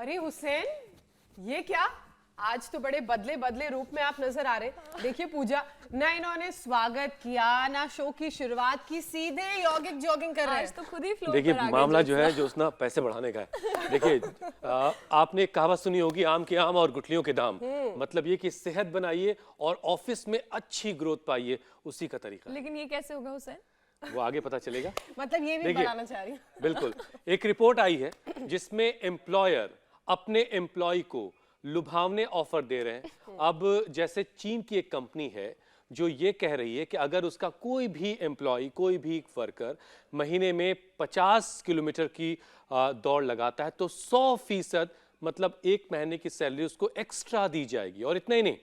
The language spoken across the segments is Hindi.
अरे हुसैन, ये क्या? आज तो बड़े बदले बदले रूप में आप नजर आ रहे। देखिए पूजा, ना इन्होंने स्वागत किया ना शो की शुरुआत की, सीधे यौगिक जॉगिंग कर रहे हैं। आज तो खुद ही फ्लोर देखिए पर आ गए मामला जो है ज्योत्सना। ज्योत्सना पैसे बढ़ाने का है। देखिए आपने एक कहावत सुनी होगी, आम के आम और गुठलियों के दाम। मतलब ये कि सेहत बनाइए और ऑफिस में अच्छी ग्रोथ पाइए, उसी का तरीका है। लेकिन ये कैसे होगा हुसैन? वो आगे पता चलेगा। मतलब ये भी देखिए, बढ़ाना चाह रही हूँ। बिल्कुल। एक रिपोर्ट आई है जिसमें एम्प्लॉयर अपने एम्प्लॉय को लुभावने ऑफर दे रहे हैं। अब जैसे चीन की एक कंपनी है जो ये कह रही है कि अगर उसका कोई भी एम्प्लॉय, कोई भी वर्कर महीने में 50 किलोमीटर की दौड़ लगाता है तो 100% मतलब एक महीने की सैलरी उसको एक्स्ट्रा दी जाएगी। और इतना ही नहीं,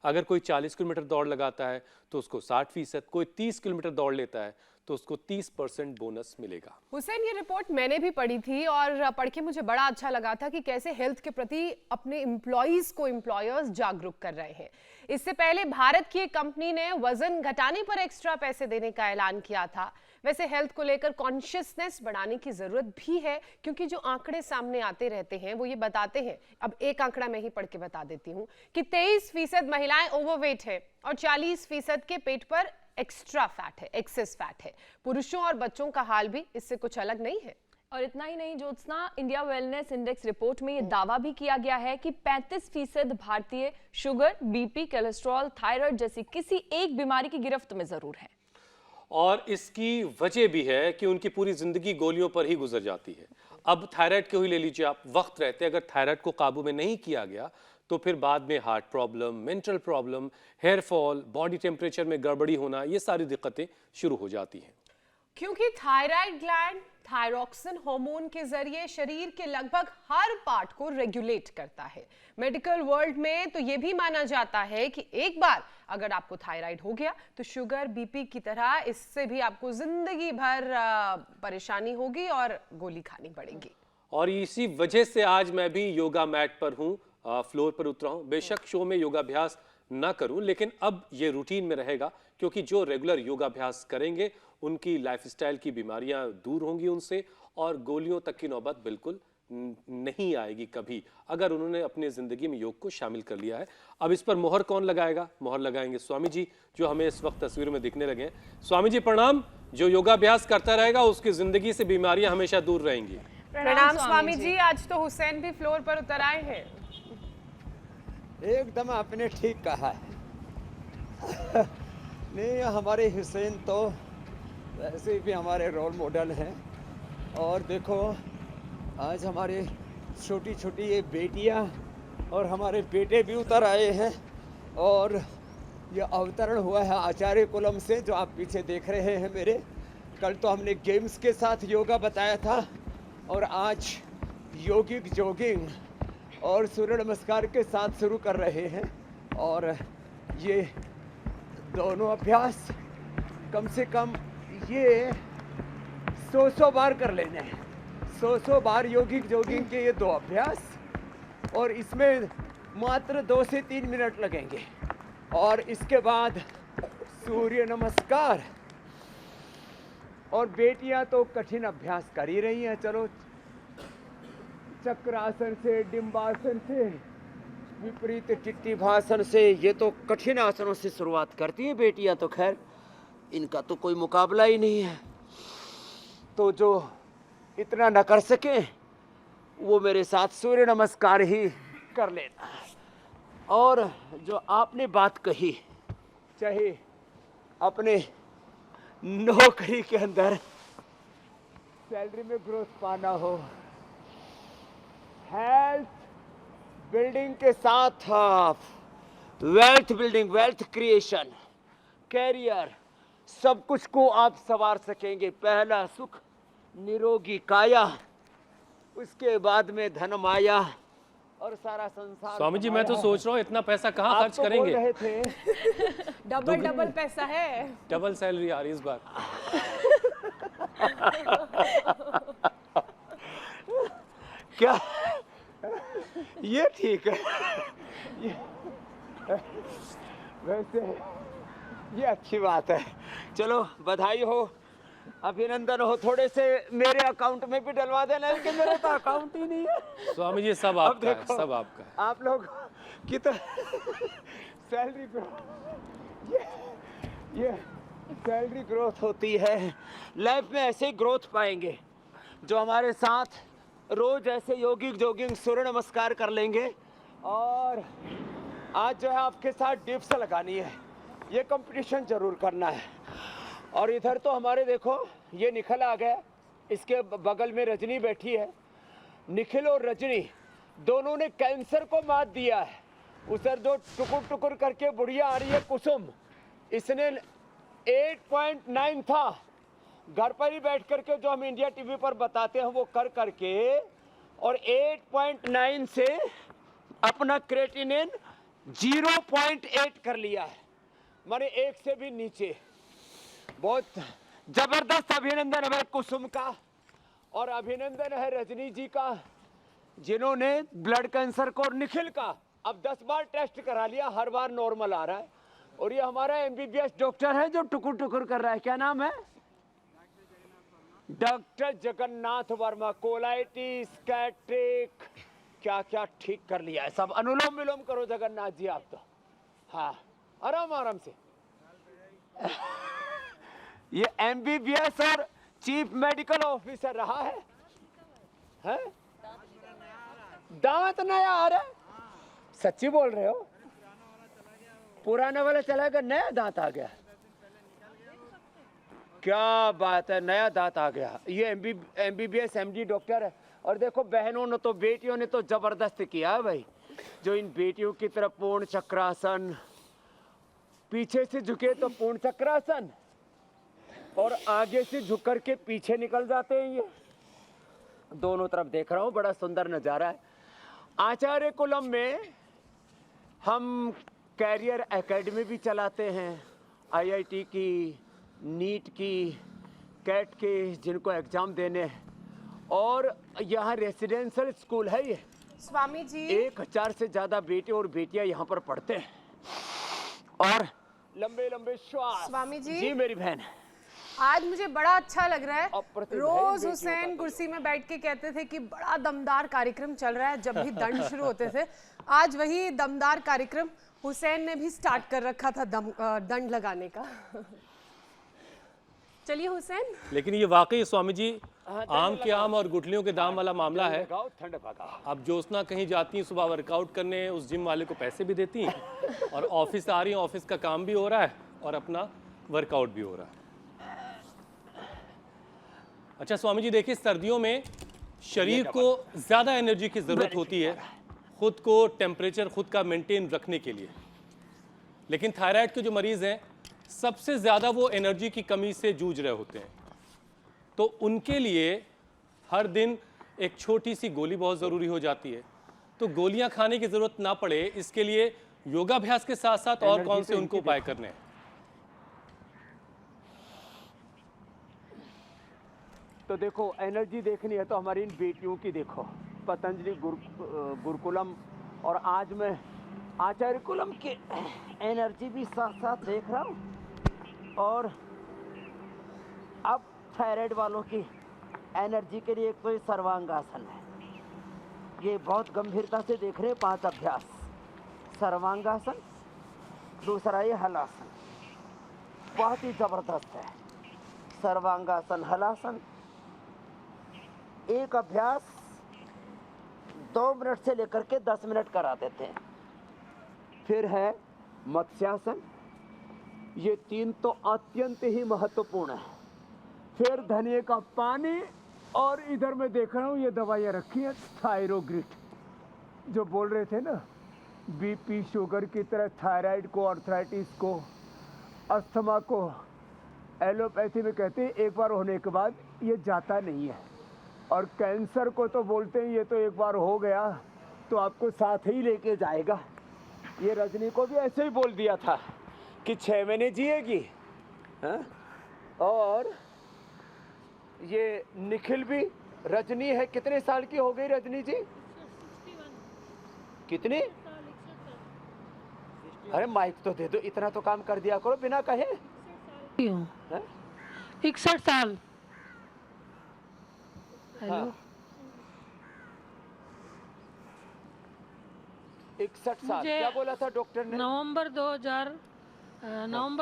अगर कोई 40 किलोमीटर दौड़ लगाता है तो उसको 60%, कोई 30 किलोमीटर दौड़ लेता है तो उसको 30% बोनस मिलेगा। हुसैन, ये रिपोर्ट मैंने भी पढ़ी थी और पढ़ के मुझे बड़ा अच्छा लगा था कि कैसे हेल्थ के प्रति अपने एम्प्लॉइज को एम्प्लॉयर्स जागरूक कर रहे हैं। इससे पहले भारत की एक कंपनी ने वजन घटाने पर एक्स्ट्रा पैसे देने का ऐलान किया था। वैसे हेल्थ को लेकर कॉन्शियसनेस बढ़ाने की जरूरत भी है, क्योंकि जो आंकड़े सामने आते रहते हैं वो ये बताते हैं। अब एक आंकड़ा मैं ही पढ़ के बता देती हूँ कि 23% महिलाएं ओवरवेट है और 40% के पेट पर एक्स्ट्रा फैट है, एक्सेस फैट है। पुरुषों और बच्चों का हाल भी इससे कुछ अलग नहीं है। और इतना ही नहीं Jyotsna, India wellness index report में ये दावा भी किया गया है कि 35% भारतीय शुगर, बीपी, कोलेस्ट्रॉल, थायराइड जैसी किसी एक बीमारी की गिरफ्त में जरूर है। और इसकी वजह भी है कि उनकी पूरी जिंदगी गोलियों पर ही गुजर जाती है। अब थायराइड को ही ले लीजिए आप, वक्त रहते अगर थायराइड को काबू में नहीं किया गया तो फिर बाद में heart problem, mental problem, hair fall, body temperature में गड़बड़ी होना, ये सारी दिक्कतें शुरू हो जाती हैं। क्योंकि थायराइड ग्लैंड थायरॉक्सिन हार्मोन के जरिए शरीर के लगभग हर पार्ट को रेगुलेट करता है। मेडिकल वर्ल्ड में तो यह भी माना जाता है कि एक बार अगर आपको थायराइड हो गया तो शुगर, बीपी की तरह इससे भी आपको जिंदगी भर परेशानी होगी और गोली खानी पड़ेगी। और इसी वजह से आज मैं भी योगा मैट पर हूँ, फ्लोर पर उतरा हूँ। बेशक शो में योगाभ्यास ना करूं, लेकिन अब ये रूटीन में रहेगा, क्योंकि जो रेगुलर योगाभ्यास करेंगे उनकी लाइफस्टाइल की बीमारियां दूर होंगी उनसे, और गोलियों तक की नौबत बिल्कुल नहीं आएगी कभी, अगर उन्होंने अपनी जिंदगी में योग को शामिल कर लिया है। अब इस पर मोहर कौन लगाएगा? मोहर लगाएंगे स्वामी जी, जो हमें इस वक्त तस्वीर में दिखने लगे हैं। स्वामी जी प्रणाम। जो योगाभ्यास करता रहेगा उसकी जिंदगी से बीमारियां हमेशा दूर रहेंगी। प्रणाम स्वामी जी। आज तो हुसैन भी फ्लोर पर उतर आए हैं। एकदम आपने ठीक कहा है। नहीं, हमारे हुसैन तो वैसे भी हमारे रोल मॉडल हैं। और देखो, आज हमारे छोटी छोटी ये बेटियां और हमारे बेटे भी उतर आए हैं। और ये अवतरण हुआ है आचार्य कुलम से, जो आप पीछे देख रहे हैं मेरे। कल तो हमने गेम्स के साथ योगा बताया था, और आज योगिक जॉगिंग और सूर्य नमस्कार के साथ शुरू कर रहे हैं। और ये दोनों अभ्यास कम से कम ये 100 बार कर लेने हैं। 100 बार योगिक जॉगिंग के ये 2 अभ्यास, और इसमें मात्र 2 से 3 मिनट लगेंगे। और इसके बाद सूर्य नमस्कार। और बेटियां तो कठिन अभ्यास कर ही रही हैं। चलो, चक्रासन से, डिम्बासन से, विपरीत टिट्टी भासन से, ये तो कठिन आसनों से शुरुआत करती हैं बेटियां। तो खैर इनका तो कोई मुकाबला ही नहीं है। तो जो इतना न कर सके वो मेरे साथ सूर्य नमस्कार ही कर लेना। और जो आपने बात कही, चाहे अपने नौकरी के अंदर सैलरी में ग्रोथ पाना हो, हेल्थ बिल्डिंग के साथ wealth building, wealth creation, career, सब कुछ को आप संवार सकेंगे। पहला सुख निरोगी काया, उसके बाद में धन माया और सारा संसार। स्वामी जी मैं तो सोच रहा हूँ इतना पैसा कहाँ खर्च करेंगे? बोल रहे थे डबल पैसा है। डबल सैलरी आ रही इस बार। क्या? ये ठीक है। वैसे ये अच्छी बात है। चलो, बधाई हो। अभिनंदन हो, थोड़े से मेरे अकाउंट में भी डलवा देना, लेकिन मेरा तो अकाउंट ही नहीं है। स्वामी जी सब अब आपका है, देखो, सब आपका है। आप लोग की तो सैलरी ग्रोथ, ये सैलरी ग्रोथ होती है। लाइफ में ऐसे ही ग्रोथ पाएंगे जो हमारे साथ रोज ऐसे योगिक जोगिंग सूर्य नमस्कार कर लेंगे। और आज जो है आपके साथ डिप्स लगानी है, ये कंपटीशन जरूर करना है। और इधर तो हमारे देखो ये निखिल आ गया, इसके बगल में रजनी बैठी है। निखिल और रजनी दोनों ने कैंसर को मात दिया है। उधर जो टुकुर टुकुर करके बुढ़िया आ रही है कुसुम, इसने 8.9 था, घर पर ही बैठ करके जो हम इंडिया टीवी पर बताते हैं वो कर करके, और 8.9 से अपना क्रेटिनिन 0.8 कर लिया है, माने 1 से भी नीचे। बहुत जबरदस्त अभिनंदन है कुसुम का, और अभिनंदन है रजनी जी का, जिन्होंने ब्लड कैंसर को, और निखिल का अब 10 बार टेस्ट करा लिया, हर बार नॉर्मल आ रहा है। और ये हमारा एमबीबीएस डॉक्टर है जो टुकुर टुकुर कर रहा है, क्या नाम है? डॉक्टर जगन्नाथ वर्मा। कोलाइटिस, कैट्रिक, क्या क्या ठीक कर लिया है सब। अनुलोम विलोम करो जगन्नाथ जी आप तो, हाँ आराम आराम से। ये एमबीबीएस और चीफ मेडिकल ऑफिसर रहा है, हैं? दांत नया आ रहा है? सच्ची बोल रहे हो? पुराना वाला चला गया, नया दांत आ गया? क्या बात है, नया दांत आ गया। ये एमबीबीएस एमडी डॉक्टर है। और देखो बहनों ने तो, बेटियों ने तो जबरदस्त किया है भाई, जो इन बेटियों की तरफ पूर्ण चक्रासन, पीछे से झुके तो पूर्ण चक्रासन, और आगे से झुक कर के पीछे निकल जाते हैं। ये दोनों तरफ देख रहा हूँ, बड़ा सुंदर नज़ारा है। आचार्य कुलम में हम कैरियर एकेडमी भी चलाते हैं, आईआईटी की, नीट की, कैट के, जिनको एग्जाम देने हैं। और यहाँ रेसिडेंशियल स्कूल है ये। स्वामी जी 1000 से ज्यादा बेटे और बेटियां यहाँ पर पढ़ते हैं, और लंबे लंबे श्वास। स्वामी जी, जी मेरी बहन, आज मुझे बड़ा अच्छा लग रहा है। अप्रतिम रोज है, हुसैन कुर्सी में बैठ के कहते थे कि बड़ा दमदार कार्यक्रम चल रहा है, जब भी दंड शुरू होते थे। आज वही दमदार कार्यक्रम हुसैन ने भी स्टार्ट कर रखा था, दंड लगाने का। चलिए हुसैन। लेकिन ये वाकई स्वामी जी आम के आम और गुठलियों के दाम वाला मामला है। ठंड भगा। अब ज्योत्सना कहीं जाती हैं सुबह वर्कआउट करने, उस जिम वाले को पैसे भी देती हैं, और ऑफिस आ रही हैं, ऑफिस का काम भी हो रहा है और अपना वर्कआउट भी हो रहा है। अच्छा स्वामी जी देखिए, सर्दियों में शरीर को ज़्यादा एनर्जी की ज़रूरत होती है खुद को टेम्परेचर खुद का मेंटेन रखने के लिए, लेकिन थायराइड के जो मरीज़ हैं सबसे ज़्यादा वो एनर्जी की कमी से जूझ रहे होते हैं। तो उनके लिए हर दिन एक छोटी सी गोली बहुत ज़रूरी हो जाती है। तो गोलियां खाने की ज़रूरत ना पड़े, इसके लिए योगाभ्यास के साथ साथ और कौन से उनको उपाय करने हैं? तो देखो एनर्जी देखनी है तो हमारी इन बेटियों की देखो, पतंजलि गुरुकुलम, और आज मैं आचार्य कुलम की एनर्जी भी साथ साथ देख रहा हूँ। और अब थायराइड वालों की एनर्जी के लिए एक तो ये सर्वांगासन है, ये बहुत गंभीरता से देख रहे हैं। 5 अभ्यास, सर्वांगासन, दूसरा ये हलासन, बहुत ही जबरदस्त है। सर्वांगासन, हलासन, एक अभ्यास 2 मिनट से लेकर के 10 मिनट करा देते हैं। फिर है मत्स्यासन, ये 3 तो अत्यंत ही महत्वपूर्ण है। फिर धनिए का पानी, और इधर मैं देख रहा हूँ ये दवाइयाँ रखी हैं, थायरोग्रिट, जो बोल रहे थे ना बीपी शुगर की तरह थायराइड को, आर्थराइटिस को, अस्थमा को एलोपैथी में कहते हैं एक बार होने के बाद ये जाता नहीं है। और कैंसर को तो बोलते हैं ये तो एक बार हो गया तो आपको साथ ही लेके जाएगा। ये रजनी को भी ऐसे ही बोल दिया था कि 6 महीने जिएगी, हाँ? और ये निखिल भी, रजनी है कितने साल की हो गई रजनी जी? कितनी? अरे माइक तो दे दो, इतना तो काम कर दिया करो बिना कहे। हाँ? 61 साल। हेलो। हाँ। 61 साल मुझे क्या बोला था डॉक्टर ने? नवंबर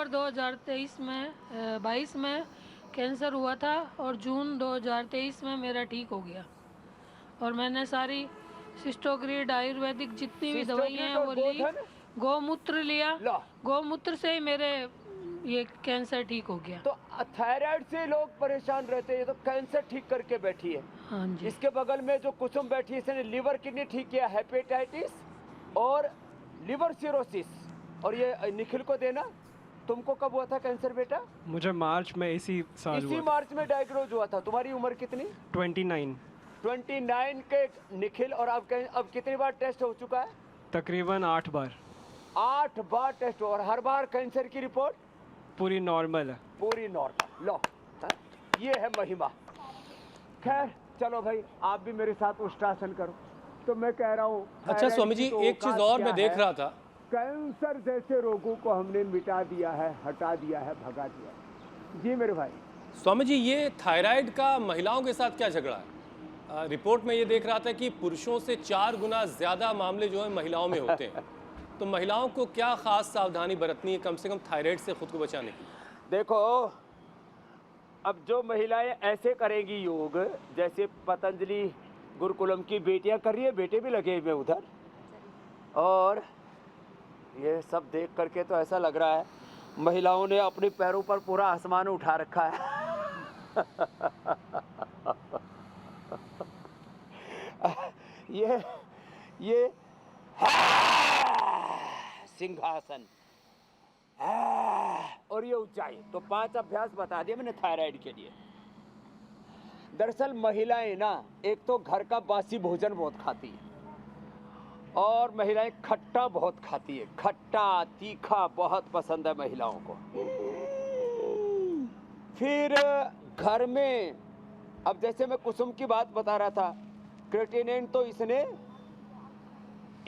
2023 में 22 में कैंसर हुआ था और जून 2023 में मेरा ठीक हो गया। और मैंने सारी सिस्टोग्रिड आयुर्वेदिक जितनी भी दवाइयाँ हैं वो ली, गोधन? गौमूत्र लिया, लो। गौमूत्र से ही मेरे ये कैंसर ठीक हो गया। तो थायराइड से लोग परेशान रहते हैं, तो कैंसर ठीक करके बैठी है। हाँ जी। इसके बगल में जो कुसुम बैठी है, इसने लिवर किडनी ठीक किया, हेपेटाइटिस और लिवर सिरोसिस। और ये निखिल को देना। तुमको कब हुआ था कैंसर बेटा? मुझे मार्च में इसी साल इसी हुआ मार्च में डायग्नोज हुआ था। तुम्हारी उम्र कितनी? 29 29 के निखिल। और अब कितनी बार टेस्ट हो चुका है? तकरीबन 8 बार। 8 बार टेस्ट। और हर बार कैंसर की रिपोर्ट पूरी नॉर्मल है। पूरी नॉर्मल। लो, ये है महिमा। खैर चलो भाई, आप भी मेरे साथ उष्टासन करो। तो मैं कह रहा हूँ, अच्छा स्वामी जी, एक चीज और मैं देख रहा था, कैंसर जैसे रोगों को हमने मिटा दिया है, हटा दिया है, भगा दिया है। जी मेरे भाई। स्वामी जी ये थायराइड का महिलाओं के साथ क्या झगड़ा है? रिपोर्ट में ये देख रहा था कि पुरुषों से 4 गुना ज्यादा मामले जो है महिलाओं में होते हैं। तो महिलाओं को क्या खास सावधानी बरतनी है कम से कम थायराइड से खुद को बचाने की? देखो, अब जो महिलाएं ऐसे करेंगी योग, जैसे पतंजलि गुरुकुलम की बेटियां कर रही है, बेटे भी लगे हुए उधर, और ये सब देख करके तो ऐसा लग रहा है महिलाओं ने अपने पैरों पर पूरा आसमान उठा रखा है। ये सिंहासन और ये ऊंचाई। तो 5 अभ्यास बता दिए मैंने थायराइड के लिए। दरअसल महिलाएं ना, एक तो घर का बासी भोजन बहुत खाती है, और महिलाएं खट्टा बहुत खाती है। खट्टा तीखा बहुत पसंद है महिलाओं को। फिर घर में, अब जैसे मैं कुसुम की बात बता रहा था, क्रेटिनिन तो इसने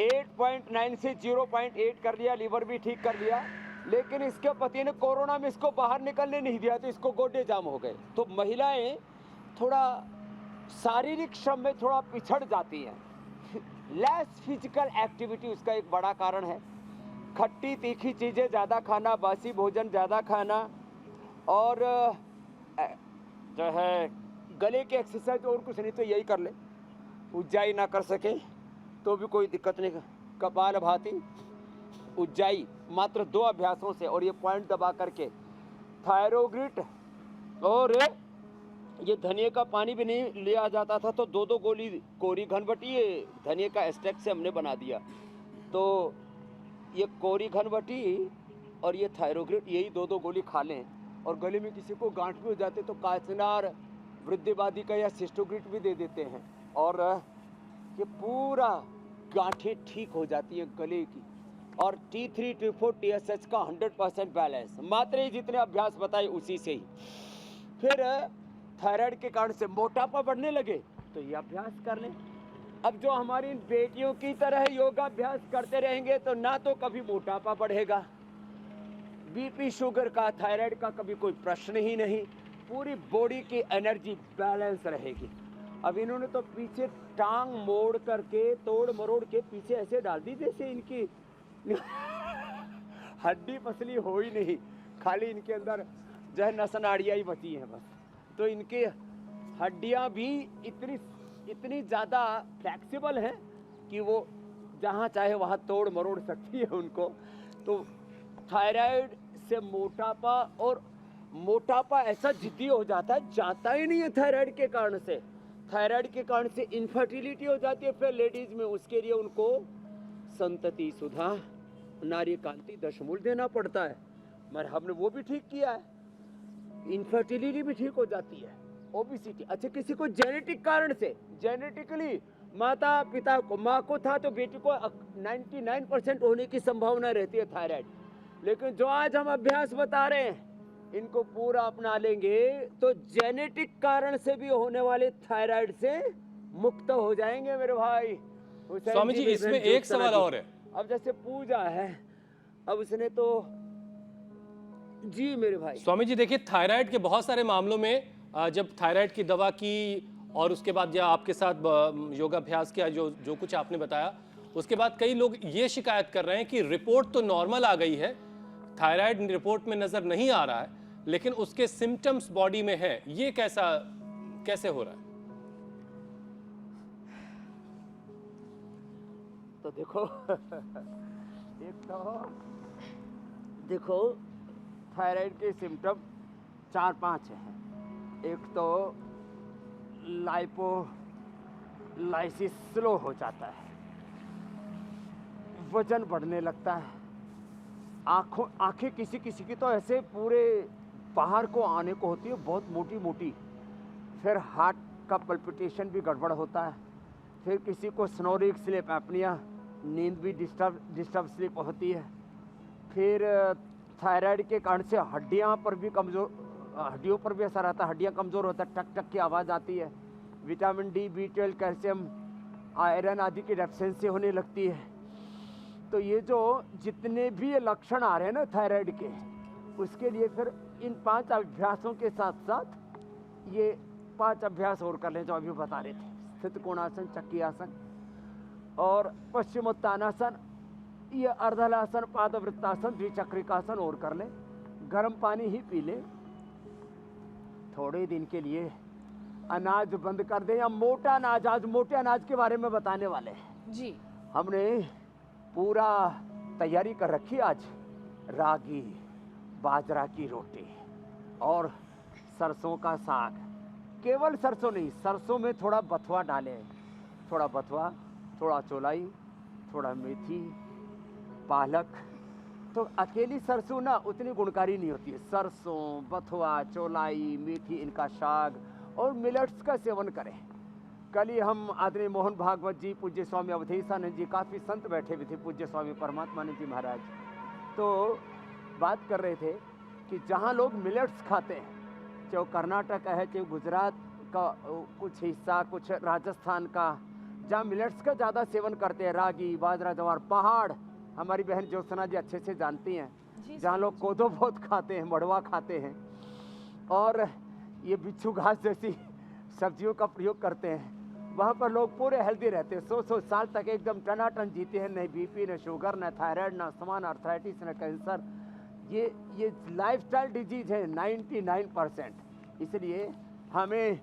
8.9 से 0.8 कर लिया, लीवर भी ठीक कर लिया, लेकिन इसके पति ने कोरोना में इसको बाहर निकलने नहीं दिया, तो इसको गोड्डे जाम हो गए। तो महिलाएं थोड़ा शारीरिक श्रम में थोड़ा पिछड़ जाती हैं। लेस फिजिकल एक्टिविटी उसका एक बड़ा कारण है। खट्टी तीखी चीज़ें ज़्यादा खाना, बासी भोजन ज़्यादा खाना, और जो है गले की एक्सरसाइज, और कुछ नहीं तो यही कर ले। उज्जाई ना कर सके तो भी कोई दिक्कत नहीं। कपालभाति, उज्जाई, मात्र 2 अभ्यासों से, और ये पॉइंट दबा करके थायरोग्रिड, और ये धनिया का पानी भी नहीं लिया जाता था, तो 2-2 गोली कोरी घनवटी, ये धनिया का एक्सट्रैक्ट से हमने बना दिया। तो ये कोरी घनवटी और ये थायरोग्रिड, यही 2-2 गोली खा लें। और गले में किसी को गांठ भी हो जाते तो काचनार वृद्धिवादी का या सिस्टोग्रिड भी दे देते हैं, और ये पूरा गांठें ठीक हो जाती है गले की। और T3 T4 TSH का 100% बैलेंस, मात्र ये जितने अभ्यास बताए उसी से ही। फिर थायराइड के कारण से मोटापा बढ़ने लगे तो ये अभ्यास कर लें। अब जो हमारी बेटियों की तरह योगाभ्यास करते रहेंगे तो ना तो कभी मोटापा बढ़ेगा, बीपी शुगर का, थायराइड का कभी कोई प्रश्न ही नहीं। पूरी बॉडी की एनर्जी बैलेंस रहेगी। अब इन्होंने तो पीछे टांग मोड़ करके, तोड़ मरोड़ के पीछे ऐसे डाल दी जैसे इनकी हड्डी पसली हो ही नहीं, खाली इनके अंदर जो है नस नाड़ियाँ ही बची हैं बस। तो इनकी हड्डियाँ भी इतनी ज़्यादा फ्लेक्सिबल हैं कि वो जहाँ चाहे वहाँ तोड़ मरोड़ सकती है उनको। तो थायराइड से मोटापा, और मोटापा ऐसा जिद्दी हो जाता है, जाता ही नहीं है थायराइड के कारण से। थायराइड के कारण से इनफर्टिलिटी हो जाती है फिर लेडीज में। उसके लिए उनको संतति सुधा, नारी कांति दशमूल देना पड़ता है, मगर हमने वो भी ठीक किया है। इनफर्टिलिटी भी ठीक हो जाती है, ओबेसिटी। अच्छा, किसी को जेनेटिक कारण से, जेनेटिकली माता पिता को, माँ को था तो बेटी को 99% होने की संभावना रहती है थायराइड। लेकिन जो आज हम अभ्यास बता रहे हैं, इनको पूरा अपना लेंगे तो जेनेटिक कारण से भी होने वाले थायराइड से मुक्त हो जाएंगे मेरे भाई। स्वामी जी इसमें एक सवाल और है। अब जैसे पूजा है, अब उसने तो जी मेरे भाई। स्वामी जी देखिए, थायराइड के बहुत सारे मामलों में जब थायराइड की दवा की और उसके बाद जब आपके साथ योगाभ्यास किया, जो जो कुछ आपने बताया, उसके बाद कई लोग ये शिकायत कर रहे हैं कि रिपोर्ट तो नॉर्मल आ गई है, थायराइड रिपोर्ट में नजर नहीं आ रहा है, लेकिन उसके सिम्टम्स बॉडी में है। ये कैसे हो रहा है? तो देखो एक तो देखो थायराइड के सिम्टम 4-5 हैं। एक तो लाइपोलाइसिस स्लो हो जाता है, वजन बढ़ने लगता है, आंखें किसी किसी की तो ऐसे पूरे बाहर को आने को होती है, बहुत मोटी मोटी। फिर हार्ट का पल्पिटेशन भी गड़बड़ होता है। फिर किसी को स्नोरिंग स्लीप एपनिया, नींद भी डिस्टर्ब स्लीप होती है। फिर थायराइड के कारण से हड्डियों पर भी असर आता है, हड्डियाँ कमज़ोर होता है, टक टक की आवाज़ आती है। Vitamin D, B12, calcium, iron आदि की डेफिशिएंसी होने लगती है। तो ये जो जितने भी ये लक्षण आ रहे हैं ना थायराइड के, उसके लिए फिर इन 5 अभ्यासों के साथ साथ ये 5 अभ्यास और कर लें जो अभी बता रहे थे। स्थित कोणासन, चक्की आसन और पश्चिमोत्तानासन, ये अर्धलासन, पादवृत्तासन, द्विचक्रिकासन और कर लें। गर्म पानी ही पी लें। थोड़े दिन के लिए अनाज बंद कर दें या मोटा अनाज, आज मोटे अनाज के बारे में बताने वाले हैं जी। हमने पूरा तैयारी कर रखी। आज रागी, बाजरा की रोटी और सरसों का साग। केवल सरसों नहीं, सरसों में थोड़ा बथुआ डालें, थोड़ा बथुआ, थोड़ा चौलाई, थोड़ा मेथी, पालक। तो अकेली सरसों ना उतनी गुणकारी नहीं होती है। सरसों, बथुआ, चौलाई, मेथी, इनका साग और मिलेट्स का सेवन करें। कल ही हम आदरणीय मोहन भागवत जी, पूज्य स्वामी अवधेशानंद जी, काफ़ी संत बैठे हुए थे, पूज्य स्वामी परमात्मानंद जी महाराज, तो बात कर रहे थे कि जहाँ लोग मिलेट्स खाते हैं, चाहे कर्नाटक है, चाहे गुजरात का कुछ हिस्सा, कुछ राजस्थान का, जहाँ मिलेट्स का ज़्यादा सेवन करते हैं, रागी, बाजरा, ज्वार, पहाड़, हमारी बहन ज्योत्सना जी अच्छे से जानती हैं, जहाँ लोग कोदो बहुत खाते हैं, मड़वा खाते हैं और ये बिच्छू घास जैसी सब्जियों का प्रयोग करते हैं, वहाँ पर लोग पूरे हेल्दी रहते हैं। 100 साल तक एकदम टनाटन जीते हैं। नहीं बीपी, न शुगर, न थायराइड, न समान आर्थराइटिस, न कैंसर। ये लाइफस्टाइल डिजीज है 99%। इसलिए हमें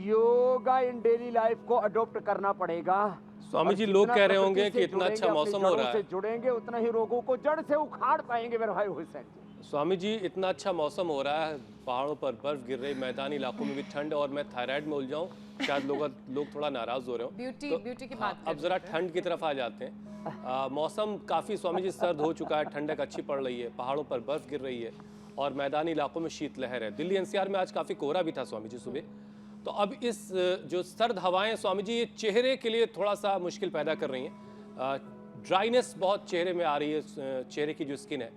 योगा इन डेली लाइफ को अडॉप्ट करना पड़ेगा। स्वामी जी, लोग कह रहे होंगे कि इतना अच्छा मौसम हो रहा है, जुड़ेंगे उतना ही रोगों को जड़ से उखाड़ पाएंगे मेरे भाई हुसैन जी। स्वामी जी इतना अच्छा मौसम हो रहा है, पहाड़ों पर बर्फ गिर रही, मैदानी इलाकों में भी ठंड, और मैं थायराइड में उलझाऊं, शायद लोग थोड़ा नाराज हो रहे हो। ब्यूटी की बात अब जरा ठंड की तरफ आ जाते हैं। मौसम काफ़ी स्वामी जी सर्द हो चुका है, ठंडक अच्छी पड़ रही है, पहाड़ों पर बर्फ गिर रही है और मैदानी इलाकों में शीतलहर है। दिल्ली NCR में आज काफ़ी कोहरा भी था स्वामी जी सुबह। तो अब इस जो सर्द हवाएं स्वामी जी, ये चेहरे के लिए थोड़ा सा मुश्किल पैदा कर रही हैं। ड्राइनेस बहुत चेहरे में आ रही है, चेहरे की जो स्किन है,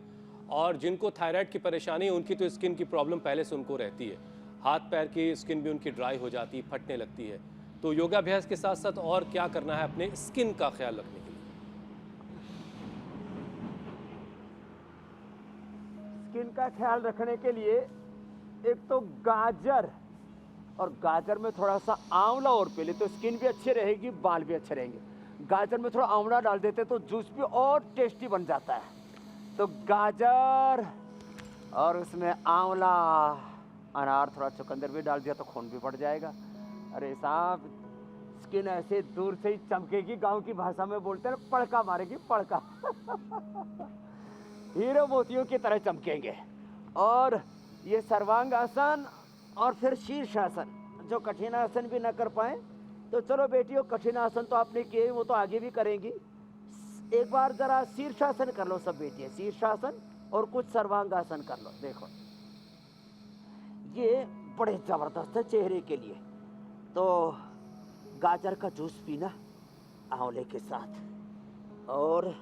और जिनको थायराइड की परेशानी है उनकी तो स्किन की प्रॉब्लम पहले से उनको रहती है। हाथ पैर की स्किन भी उनकी ड्राई हो जाती है, फटने लगती है। तो योगाभ्यास के साथ साथ और क्या करना है अपने स्किन का ख्याल रखने के लिए? स्किन का ख्याल रखने के लिए एक तो गाजर, और गाजर में थोड़ा सा आंवला और पी ले तो स्किन भी अच्छी रहेगी, बाल भी अच्छे रहेंगे। गाजर में थोड़ा आंवला डाल देते तो जूस भी और टेस्टी बन जाता है। तो गाजर और उसमें आंवला, अनार, थोड़ा चुकंदर भी डाल दिया तो खून भी बढ़ जाएगा। अरे साहब, स्किन ऐसे दूर से ही चमकेगी, गांव की भाषा में बोलते हैं पड़का मारेगी, पड़का हीरो मोतियों की तरह चमकेंगे। और ये सर्वांग आसन और फिर शीर्षासन, जो कठिन आसन भी ना कर पाए तो चलो बेटियों, कठिन आसन तो आपने किए, वो तो आगे भी करेंगी। एक बार जरा शीर्षासन कर लो सब बेटियां, शीर्षासन और कुछ सर्वांगासन कर लो। देखो ये बड़े जबरदस्त है चेहरे के लिए। तो गाजर का जूस पीना आंवले के साथ, और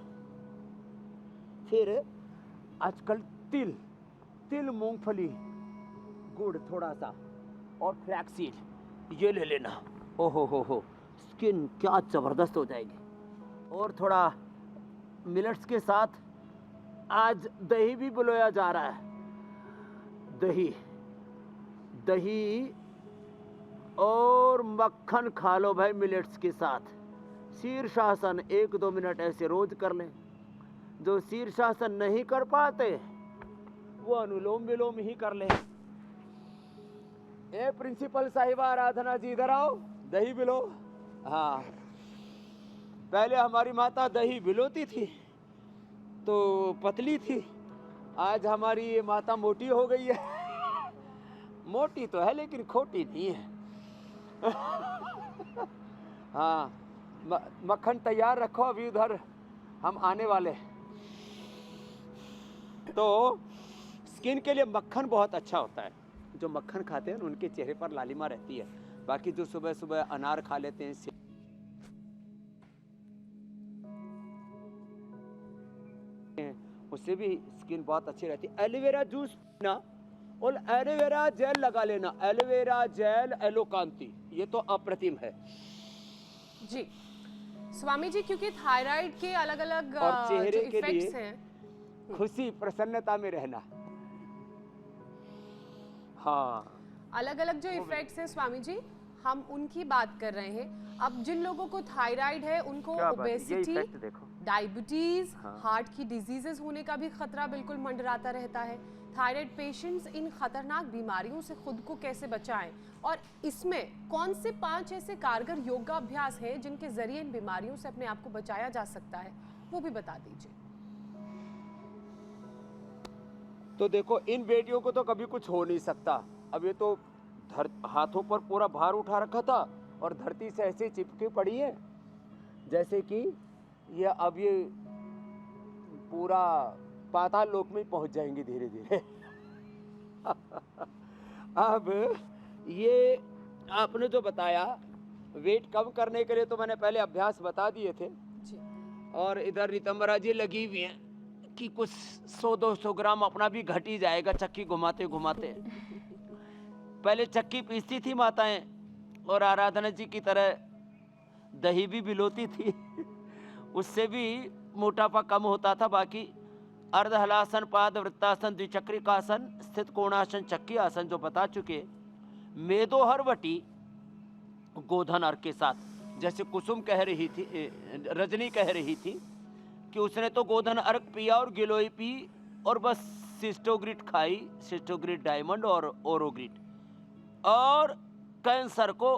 फिर आजकल तिल, मूंगफली, गुड़ थोड़ा सा और फ्लैक्सीड, ये ले लेना। ओ हो, स्किन क्या जबरदस्त हो जाएगी। और थोड़ा मिलेट्स के साथ आज दही भी बुलाया जा रहा है, दही दही और मक्खन खा लो भाई मिलेट्स के साथ। शीर्षासन 1-2 मिनट ऐसे रोज कर लें। जो शीर्षासन नहीं कर पाते वो अनुलोम विलोम ही कर ले। ए प्रिंसिपल साहिबा आराधना जी इधर आओ, दही बिलो। हाँ, पहले हमारी माता दही बिलोती थी तो पतली थी, आज हमारी ये माता मोटी हो गई है। मोटी तो है लेकिन खोटी नहीं है। हाँ, मक्खन तैयार रखो, अभी उधर हम आने वाले। तो स्किन के लिए मक्खन बहुत अच्छा होता है। जो मक्खन खाते हैं उनके चेहरे पर लालिमा रहती है। बाकी जो सुबह सुबह अनार खा लेते हैं उससे भी स्किन बहुत अच्छी रहती है। एलोवेरा जूस पीना और एलोवेरा जेल लगा लेना। एलोवेरा जेल एलोकांति, ये तो अप्रतिम है जी स्वामी जी, क्योंकि थायराइड के अलग अलग और चेहरे के इफेक्ट्स लिए हैं। खुशी प्रसन्नता में रहना। हाँ, अलग अलग जो इफेक्ट्स हैं स्वामी जी, हम उनकी बात कर रहे हैं। अब जिन लोगों को थायराइड है उनको क्या बात है, ये ओबेसिटी, इफेक्ट देखो। डायबिटीज, हाँ। हार्ट की डिजीजेस होने का भी खतरा बिल्कुल मंडराता रहता है। थायराइड पेशेंट्स इन खतरनाक बीमारियों से खुद को कैसे बचाएं, और इसमें कौन से 5 ऐसे कारगर योगाभ्यास हैं जिनके जरिए इन बीमारियों से अपने आप को बचाया जा सकता है, वो भी बता दीजिए। तो देखो, इन बेटियों को तो कभी कुछ हो नहीं सकता। अब ये तो हाथों पर पूरा भार उठा रखा था और धरती से ऐसे चिपके पड़ी है जैसे कि ये अब ये पूरा पाताल लोक में पहुंच जाएंगी धीरे धीरे। अब ये आपने जो बताया वेट कम करने के लिए, तो मैंने पहले अभ्यास बता दिए थे जी। और इधर रितंबरा जी लगी हुई हैं कि कुछ 100-200 ग्राम अपना भी घट ही जाएगा चक्की घुमाते घुमाते। पहले चक्की पीसती थी माताएं और आराधना जी की तरह दही भी बिलोती थी। उससे भी मोटापा कम होता था। बाकी अर्धहलासन, पाद वृत्तासन, द्विचक्रिकासन, स्थित कोणासन, चक्की आसन जो बता चुके। मेदोहरवटी गोधन अर्घ के साथ, जैसे कुसुम कह रही थी, रजनी कह रही थी कि उसने तो गोधन अर्घ पिया और गिलोय पी और बस सिस्टोग्रिट खाई, सिस्टोग्रिट डायमंड और ओरोग्रिट, और कैंसर को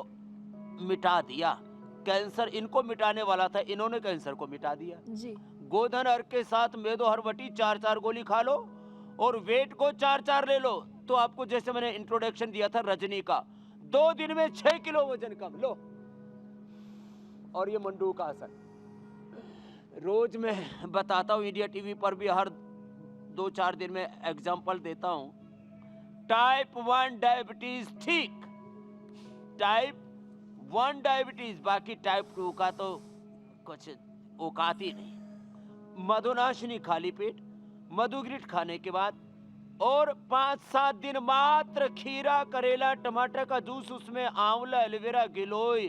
मिटा दिया। कैंसर इनको मिटाने वाला था, इन्होंने कैंसर को मिटा दिया जी। गोधन अर्घ के साथ मेदोहरवटी 4-4 गोली खा लो और वेट को 4-4 ले लो, तो आपको जैसे मैंने इंट्रोडक्शन दिया था रजनी का, 2 दिन में 6 किलो वजन कम लो। और ये मंडूक आसन रोज मैं बताता हूँ, इंडिया टीवी पर भी हर 2-4 दिन में एग्जाम्पल देता हूँ। टाइप 1 डायबिटीज ठीक, टाइप 1 डायबिटीज, बाकी टाइप 2 का तो कुछ औकात ही नहीं। मधुनाशिनी खाली पेट, मधुग्रिट खाने के बाद और 5-7 दिन मात्र खीरा, करेला, टमाटर का जूस, उसमें आंवला, एलोवेरा, गिलोय,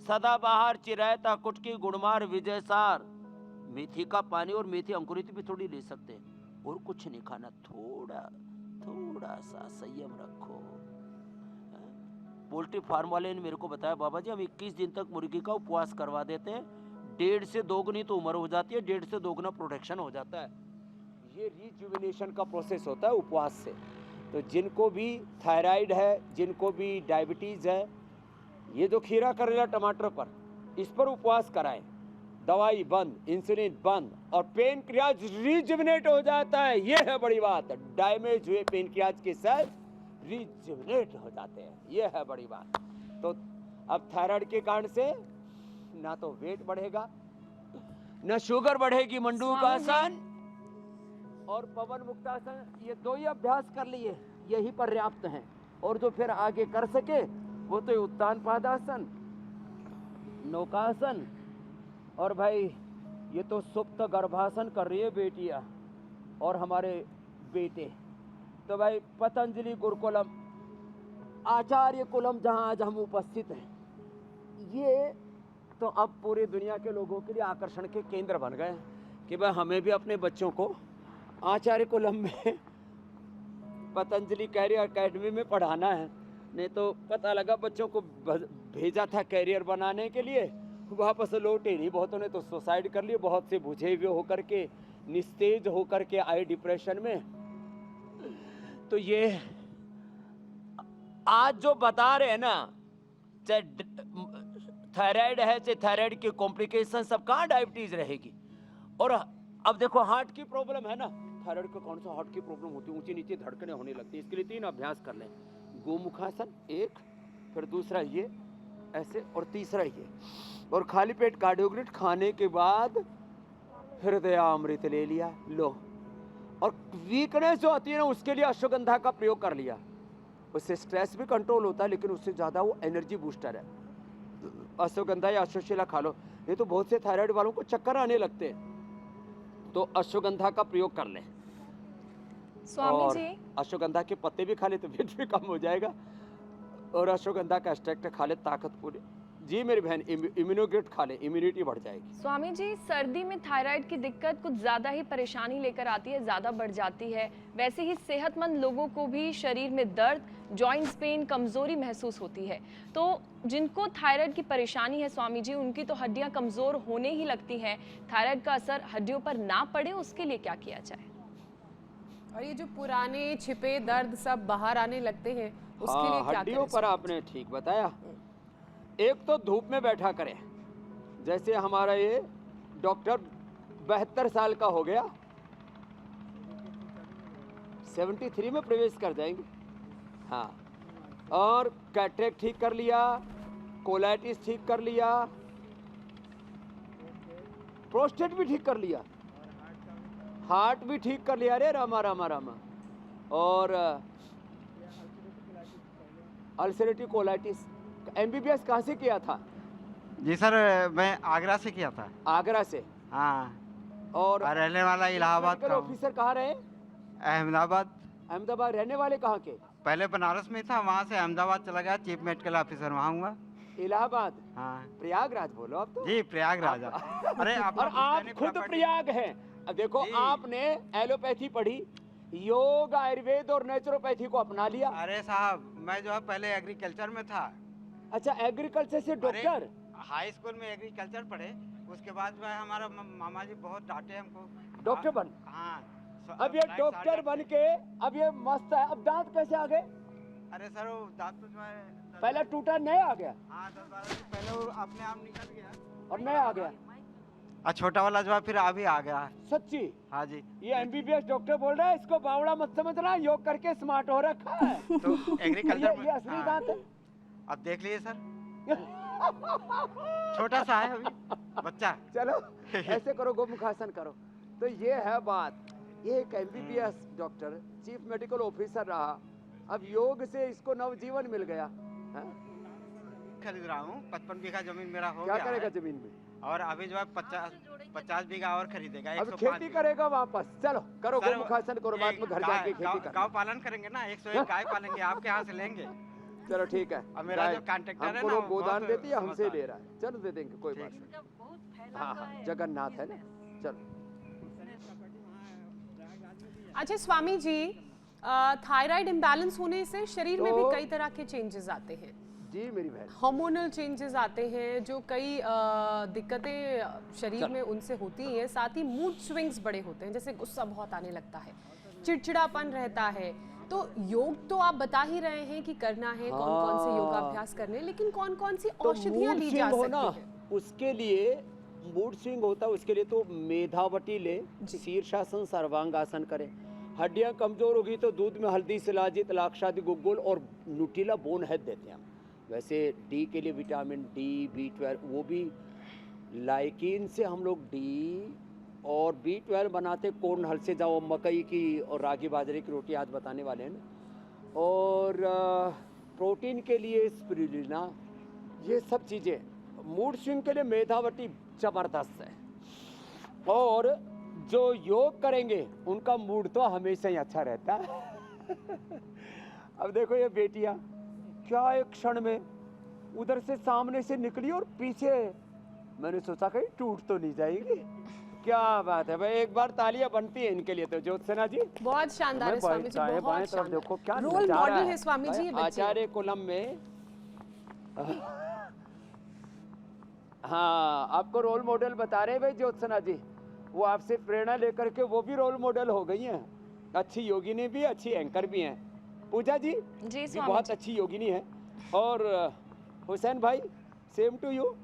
सदाबहार, चिरायता, कुटकी, गुड़मार, विजयसार, मेथी का पानी और मेथी अंकुरित भी थोड़ी ले सकते हैं। और कुछ नहीं खाना, थोड़ा सा संयम रखो। पोल्ट्री फार्म वाले ने मेरे को बताया, बाबा जी हम 21 दिन तक मुर्गी का उपवास करवा देते हैं, 1.5 से 2 गुनी तो उम्र हो जाती है, 1.5 से 2 गुना प्रोटेक्शन हो जाता है। ये रिजुविनेशन का प्रोसेस होता है उपवास से। तो जिनको भी थायराइड है, जिनको भी डायबिटीज है, ये जो खीरा, करेला, टमाटर पर इस पर उपवास कराएं, दवाई बंद, इंसुलिन बंद, और पेनक्रियाज रिजुविनेट हो जाता है। ये है बड़ी बात, डैमेज हुए पेनक्रियाज के सेल रिजुविनेट हो जाते हैं, ये है बड़ी बात। तो अब थायराइड के कारण से ना तो वेट बढ़ेगा, ना शुगर बढ़ेगी। मंडूक आसन और पवन मुक्तासन, ये 2 ही अभ्यास कर लिए, यही पर्याप्त हैं। और जो फिर आगे कर सके वो तो उत्तान पादासन, नौकासन, और भाई ये तो सुप्त गर्भासन कर रही है बेटियां और हमारे बेटे। तो भाई पतंजलि गुरुकुलम, आचार्य कुलम, जहां आज हम उपस्थित हैं, ये तो अब पूरी दुनिया के लोगों के लिए आकर्षण के केंद्र बन गए कि भाई हमें भी अपने बच्चों को आचार्य कुलम में पतंजलि कैरियर एकेडमी में पढ़ाना है, नहीं तो पता लगा बच्चों को भेजा था कैरियर बनाने के लिए, वापस लौटे नहीं। बहुतों ने तो सुसाइड कर लिए, बहुत से बुझे हुए होकर के, निस्तेज होकर के आए डिप्रेशन में। तो ये आज जो बता रहे हैं ना, चाहे थायराइड है, चाहे थायराइड की कॉम्प्लिकेशन, सब कहाँ डायबिटीज रहेगी। और अब देखो हार्ट की प्रॉब्लम है ना, थायराइड का कौन सा हार्ट की प्रॉब्लम होती है, ऊंची नीचे धड़कने होने लगती है। इसके लिए 3 अभ्यास कर लें, गोमुखासन एक, फिर दूसरा ये ऐसे, और तीसरा ये, और खाली पेट कार्डियोग्रिड खाने के बाद हृदयामृत ले लिया, लो। और वीकनेस जो आती है ना, उसके लिए अश्वगंधा का प्रयोग कर लिया, उससे स्ट्रेस भी कंट्रोल होता है, लेकिन उससे ज़्यादा वो एनर्जी बूस्टर है। अश्वगंधा या अश्वशिला खा लो। ये तो बहुत से थायराइड वालों को चक्कर आने लगते हैं, तो अश्वगंधा का प्रयोग कर लें। स्वामी और जी, अश्वगंधा के पत्ते भी खा ले तो वेट भी कम हो जाएगा, और अश्वगंधा का एक्सट्रैक्ट खा ले, ताकत पूरी। जी मेरी बहन, इम्यूनोग्रेट खा ले, इम्यूनिटी बढ़ जाएगी। स्वामी जी, सर्दी में थायराइड की दिक्कत कुछ ज़्यादा ही परेशानी लेकर आती है, ज़्यादा बढ़ जाती है। वैसे ही सेहतमंद लोगों को भी शरीर में दर्द, जॉइंट्स पेन, कमज़ोरी महसूस होती है। तो जिनको थायराइड की परेशानी है स्वामी जी, उनकी तो हड्डियां कमज़ोर होने ही लगती हैं। थायराइड का असर हड्डियों पर ना पड़े, उसके लिए क्या किया जाए? और ये जो पुराने छिपे दर्द सब बाहर आने लगते हैं, उसके लिए क्या हड्डियों करें? पर आपने ठीक बताया। एक तो धूप में बैठा करें, जैसे हमारा ये डॉक्टर 72 साल का हो गया, 73 में प्रवेश कर जाएंगे। हाँ, और कैटरेक्ट ठीक कर लिया, कोलाइटिस ठीक कर लिया, प्रोस्टेट भी ठीक कर लिया, हार्ट भी ठीक कर लिया। अरे रामा रामा रामा। और अल्सरेटिव कोलाइटिस। एमबीबीएस कहाँ से किया था? जी सर, मैं आगरा से किया था। आगरा से। हाँ, और रहने वाला इलाहाबाद का हूँ। ऑफिसर कहाँ रहे? अहमदाबाद। अहमदाबाद। रहने वाले कहाँ के? पहले बनारस में था, वहाँ से अहमदाबाद चला गया, चीफ मेडिकल ऑफिसर वहाँ हुआ। इलाहाबाद। हाँ प्रयागराज बोलो अब तो। जी, प्रयागराज। अरे आप और आप खुद प्रयाग हैं। अब देखो, आपने एलोपैथी पढ़ी, योग, आयुर्वेद और नेचुरोपैथी को अपना लिया। अरे साहब, मैं जो है पहले एग्रीकल्चर में था। अच्छा, एग्रीकल्चर से डॉक्टर? हाई स्कूल में एग्रीकल्चर पढ़े, उसके बाद जो है हमारा मामा जी बहुत डांटे हमको। डॉक्टर बन। हाँ। अब ये डॉक्टर बन के अब ये मस्त है। अब दांत कैसे आ गए? अरे सर, वो दांत तो जो है पहले टूटा, नया आ गया। हाँ, 10-12 दिन पहले वो अपने आप निकल गया और नया आ गया। और छोटा वाला जो है फिर अभी आ गया है। सच्ची? हाँ जी। ये एमबीबीएस डॉक्टर बोल रहा है, इसको बावड़ा मत समझना, योग करके स्मार्ट हो रखा है। तो एग्रीकल्चर ये असली दांत है। अब देख लीजिए सर, छोटा सा है अभी, बच्चा। चलो ऐसे करो, गोमुखासन करो। तो ये है बात। ये एक MBBS doctor, chief medical officer रहा, अब योग से इसको नवजीवन मिल गया। खरीद रहा हूँ, 55 बीघा जमीन मेरा हो क्या गया करेगा है। जमीन में? और अभी जो है 50 बीघा और खरीदेगा। अब 105 खेती बीघा। करेगा वापस। चलो करो सर, गोमुखासन करो, बाद में घर जाके खेती करो। गाँव पालन करेंगे ना, 101 गाय पालेंगे, आपके यहाँ से लेंगे। चलो ठीक है। अब मेरा जो कॉन्ट्रैक्टर है हमको ना, लोग गोदान बहुत देती है, हमसे समझदार ले रहा है। चलो दे देंगे, कोई बात नहीं। हाँ हाँ, जगन्नाथ है ना। चलो। अच्छा स्वामी जी, थायराइड इम्बैलेंस होने से शरीर में भी तो- कई तरह के चेंजेस आते हैं। जी मेरी बहन। हार्मोनल चेंजेस आते हैं, जो कई दिक्कतें शरीर में उनसे होती हैं। साथ ही मूड स्विंग्स बड़े होते हैं, जैसे गुस्सा बहुत आने लगता है, चिड़चिड़ापन रहता है। तो योग तो आप बता ही रहे हैं कि करना है, कौन कौन से योगाभ्यास करने हैं, लेकिन कौन कौन सी तो औषधियां मूड ली जा स्विंग हो ना, सकती हैं? उसके लिए मूड स्विंग होता है, उसके लिए तो मेधावटी ले, जी। शीर्षासन, सर्वांगासन करें। हड्डियां कमजोर होगी तो दूध में हल्दी, शिलाजित, लाक्षादि, गुग्गुल और न्यूट्रिला बोन हेड देते हैं हम। वैसे डी के लिए विटामिन डी, B12, वो भी लाइकिन से हम लोग डी और B12 बनाते। कॉर्न हल से जाओ, मकई की और रागी बाजरे की रोटी आज बताने वाले हैं ना। और प्रोटीन के लिए स्पिरुलिना, ये सब चीज़ें। मूड स्विंग के लिए मेधावटी जबरदस्त है। और जो योग करेंगे उनका मूड तो हमेशा ही अच्छा रहता है। अब देखो ये बेटियां क्या एक क्षण में उधर से सामने से निकली और पीछे, मैंने सोचा कहीं टूट तो नहीं जाएगी। क्या बात है भाई, एक बार तालियां बनती है इनके लिए तो ज्योत्सना जी। बहुत शानदार है स्वामी जी, दाएं बाएं बहुत तरफ देखो क्या शानदार। रोल नजारा मॉडल है स्वामी जी ये भाई, बच्चे। आचार्य कुलम में। हाँ, आपको रोल मॉडल बता रहे हैं भाई ज्योत्सना जी, वो आपसे प्रेरणा लेकर के वो भी रोल मॉडल हो गई हैं। अच्छी योगिनी भी, अच्छी एंकर भी हैं। पूजा जी जी भी स्वामी बहुत जी। अच्छी योगिनी है। और हुसैन भाई सेम टू यू।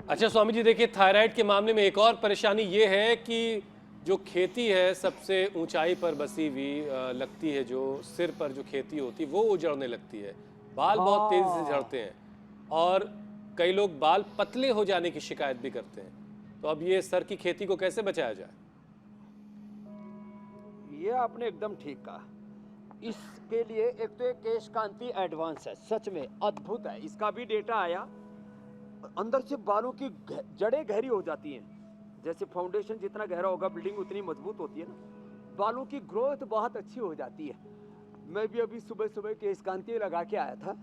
अच्छा स्वामी जी देखिए, थायराइड के मामले में एक और परेशानी ये है कि जो खेती है सबसे ऊंचाई पर बसी हुई लगती है, जो सिर पर जो खेती होती है वो उजड़ने लगती है, बाल बहुत तेजी से झड़ते हैं और कई लोग बाल पतले हो जाने की शिकायत भी करते हैं। तो अब ये सर की खेती को कैसे बचाया जाए? ये आपने एकदम ठीक कहा। इसके लिए एक तो एक केश कांति एडवांस है, सच में अद्भुत है। इसका भी डेटा आया, अंदर से बालों की जड़ें गहरी हो जाती हैं। जैसे फाउंडेशन जितना गहरा होगा बिल्डिंग उतनी मजबूत होती है ना, बालों की ग्रोथ बहुत अच्छी हो जाती है। मैं भी अभी सुबह सुबह केश कांति लगा के आया था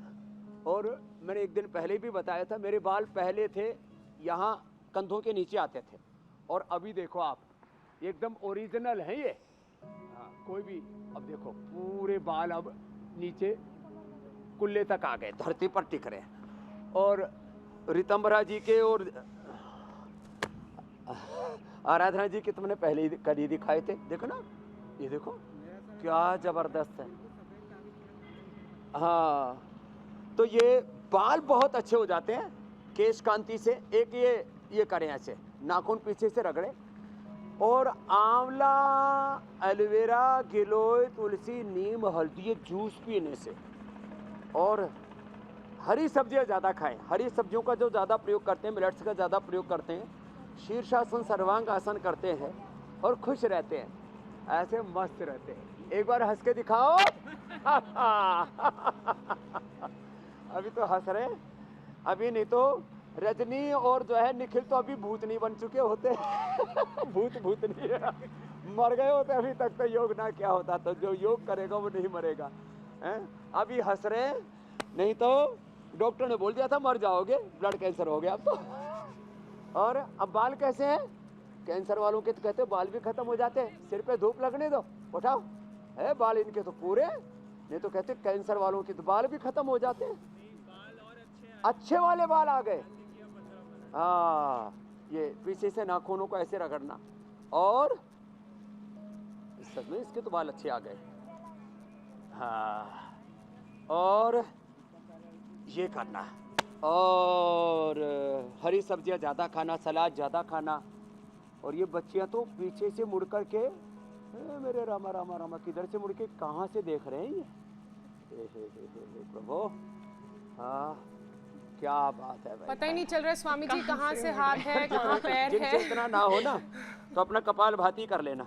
और मैंने एक दिन पहले भी बताया था, मेरे बाल पहले थे यहाँ कंधों के नीचे आते थे और अभी देखो आप एकदम ओरिजिनल है ये। हाँ, कोई भी अब देखो पूरे बाल अब नीचे कुल्ले तक आ गए, धरती पर टिक रहे हैं। और रितंबरा जी के और आराधना जी के तुमने पहले ही कल ही दिखाए थे, देखो ना, ये देखो क्या जबरदस्त है। हाँ, तो ये बाल बहुत अच्छे हो जाते हैं केश कांति से। एक ये करें ऐसे, नाखून पीछे से रगड़े और आंवला, एलोवेरा, गिलोय, तुलसी, नीम, हल्दी ये जूस पीने से। और हरी सब्जियां ज़्यादा खाएं। हरी सब्जियों का जो ज़्यादा प्रयोग करते हैं, मिलेट्स का ज़्यादा प्रयोग करते हैं, शीर्षासन, सर्वांग आसन करते हैं और खुश रहते हैं, ऐसे मस्त रहते हैं। एक बार हंस के दिखाओ। अभी तो हंस रहे हैं, अभी नहीं तो रजनी और जो है निखिल तो अभी भूतनी बन चुके होते। भूतनी मर गए होते अभी तक तो योग ना क्या होता। तो जो योग करेगा वो नहीं मरेगा हैं? अभी हंस रहे हैं, नहीं तो डॉक्टर ने बोल दिया था मर जाओगे, ब्लड कैंसर हो गया अब तो। और अब बाल कैसे हैं? कैंसर वालों के तो कहते हो बाल भी खत्म हो जाते हैं, सिर पे धूप लगने दो, उठाओ है बाल इनके तो पूरे, नहीं तो कहते कैंसर वालों के तो बाल भी खत्म हो जाते हैं। अच्छे वाले बाल आ गए। हाँ, ये पीछे से नाखूनों को ऐसे रगड़ना और सच में इसके तो बाल अच्छे आ गए। हाँ, और ये करना और हरी सब्जियां ज़्यादा खाना, सलाद ज़्यादा खाना। और ये बच्चियां तो पीछे से मुड़ कर के मेरे रामा रामा रामा किधर से मुड़ के कहाँ से देख रहे हैं ये? प्रभु, हाँ क्या बात है भाई। पता ही नहीं चल रहा है स्वामी जी कहाँ से हाथ है, कहाँ पैर जिनसे है। इतना ना हो ना तो अपना कपाल भाती कर लेना।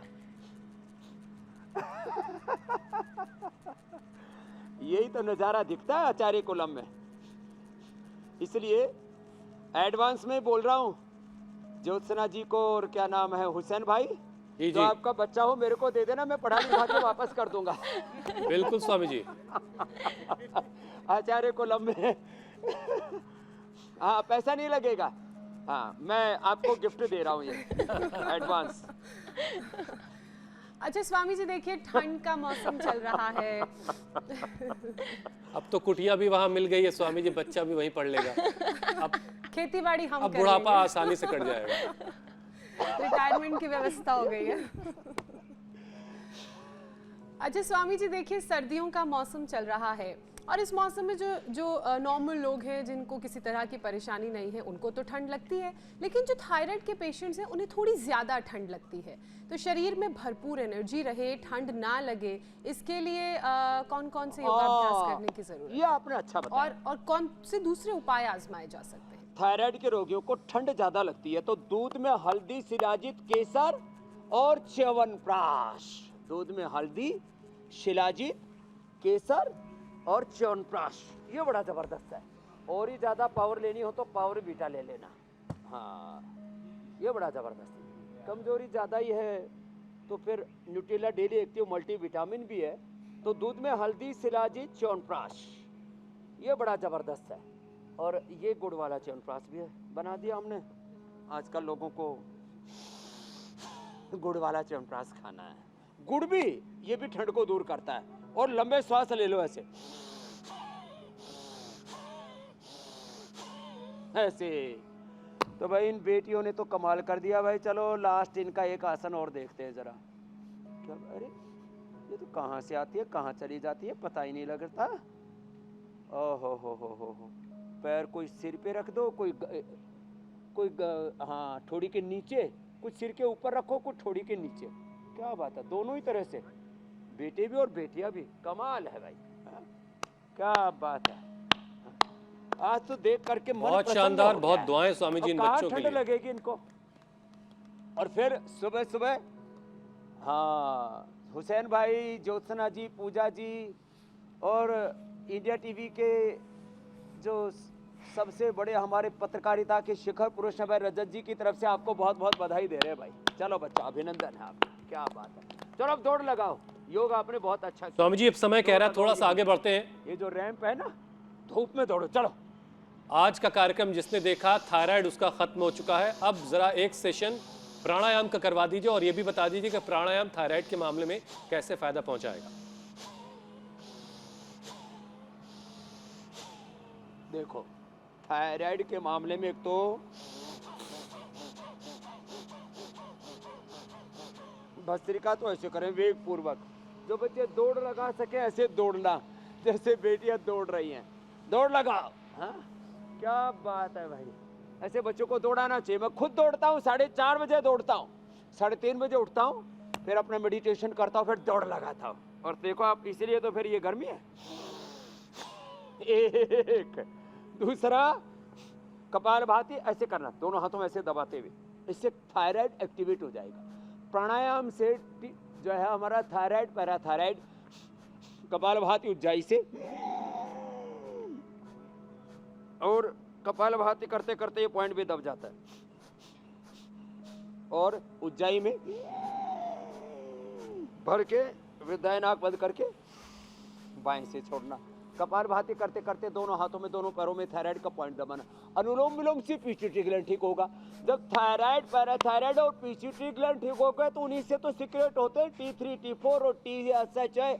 यही तो नज़ारा दिखता है आचार्य कुलम में। इसलिए एडवांस में बोल रहा हूँ ज्योत्सना जी को और क्या नाम है हुसैन भाई, जी जो आपका बच्चा हो मेरे को दे देना, मैं पढ़ा लिखा के वापस कर दूंगा। बिल्कुल स्वामी जी। आचार्य कुलम में हाँ पैसा नहीं लगेगा। हाँ, मैं आपको गिफ्ट दे रहा हूँ ये एडवांस। अच्छा स्वामी जी देखिए, ठंड का मौसम चल रहा है। अब तो कुटिया भी वहां मिल गई है स्वामी जी, बच्चा भी वहीं पढ़ लेगा। अब खेती बाड़ी हम अब कर बुढ़ापा लेंगे। आसानी से कट जाएगा। रिटायरमेंट की व्यवस्था हो गई है। अच्छा स्वामी जी देखिए, सर्दियों का मौसम चल रहा है और इस मौसम में जो नॉर्मल लोग हैं जिनको किसी तरह की परेशानी नहीं है उनको तो ठंड लगती है, लेकिन जो थायराइड के पेशेंट्स हैं उन्हें थोड़ी ज़्यादा ठंड लगती है। तो शरीर में भरपूर एनर्जी रहे, ठंड ना लगे, इसके लिए कौन कौन से योगाभ्यास करने की जरूरत ये आपने अच्छा बताया। और कौन से दूसरे उपाय आजमाए जा सकते हैं? थायराइड के रोगियों को ठंड ज्यादा लगती है तो दूध में हल्दी, शिलाजित, केसर और च्यवनप्राश। दूध में हल्दी, शिलाजित, केसर और च्यवनप्राश, ये बड़ा जबरदस्त है। और ही ज्यादा पावर लेनी हो तो पावर बीटा ले लेना। हाँ, ये बड़ा जबरदस्त है। कमजोरी ज्यादा ही है तो फिर न्यूट्रिला डेली एक्टिव मल्टीविटामिन भी है। तो दूध में हल्दी, शिलाजित, च्यवनप्राश ये बड़ा ज़बरदस्त है। और ये गुड़ वाला च्यवनप्राश भी है, बना दिया हमने। आजकल लोगों को गुड़ वाला च्यवनप्राश खाना है। गुड़ भी, ये भी ठंड को दूर करता है। और लंबे श्वास ले लो ऐसे ऐसे। तो भाई इन बेटियों ने तो कमाल कर दिया भाई। चलो लास्ट इनका एक आसन और देखते हैं जरा। क्या, अरे ये तो कहाँ से आती है कहाँ चली जाती है पता ही नहीं लगता। ओहो हो, पैर कोई सिर पे रख दो, हाँ ठोड़ी के नीचे, कुछ सिर के ऊपर रखो, कुछ ठोड़ी के नीचे। क्या बात है, दोनों ही तरह से, बेटे भी और बेटियां भी। कमाल है भाई, हाँ? क्या बात है। आज तो देख करके मन बहुत प्रसन्न शानदार, हो बहुत गया है। दुआएं स्वामी जी इन कहाँ बच्चों के ठंड लिए। लगेगी इनको। और फिर सुबह सुबह, हाँ, हुसैन भाई, ज्योत्सना जी, पूजा जी और इंडिया टीवी के जो सबसे बड़े हमारे पत्रकारिता के शिखर पुरुष हैं भाई रजत जी की तरफ से आपको बहुत बहुत बधाई दे रहे हैं भाई। चलो बच्चा, अभिनंदन है आपका, क्या बात है। चलो अब दौड़ लगाओ, योग आपने बहुत अच्छा किया। स्वामी जी अब समय कह रहा है थोड़ा सा आगे बढ़ते हैं। ये जो रैंप है ना, धूप में दौड़ो। चलो, आज का कार्यक्रम जिसने देखा, थायराइड उसका खत्म हो चुका है। अब जरा एक सेशन प्राणायाम का करवा दीजिए और ये भी बता दीजिए कि प्राणायाम थायराइड के मामले में कैसे फायदा पहुंचाएगा। देखो थायराइड के मामले में एक तो भस्त्रिका तो ऐसे करें वेग पूर्वक। जो बच्चे दौड़ लगा सके ऐसे दौड़ना, जैसे बेटियां दौड़ रही हैं, दौड़ लगाओ। हाँ, क्या बात है भाई, ऐसे बच्चों को दौड़ाना चाहिए। मैं खुद दौड़ता हूँ, 4:30 बजे दौड़ता हूँ, 3:30 बजे उठता हूँ, फिर अपना मेडिटेशन करता हूँ, फिर दौड़ लगाता हूँ। और देखो आप, इसीलिए तो फिर ये गर्मी है। एक दूसरा, कपालभाति ऐसे करना, दोनों हाथों में ऐसे दबाते हुए, इससे थायराइड एक्टिवेट हो जाएगा। प्राणायाम से जो है हमारा थायराइड, पैराथायराइड, कपालभाति उज्जाई से, और कपालभाति करते करते ये पॉइंट भी दब जाता है। और उज्जाई में भर के विदाई नाक बंद करके बाएं से छोड़ना। कपालभाति करते करते दोनों हाथों में, दोनों पैरों में थायराइड का पॉइंट दबाना। अनुलोम विलोम से पीट्यूटरी ग्लैंड ठीक होगा। जब थायराइड, पैराथायराइड और पीट्यूटरी ग्लैंड ठीक हो गए तो उन्हीं से तो सीक्रेट होते हैं T3, T4 और TSH है।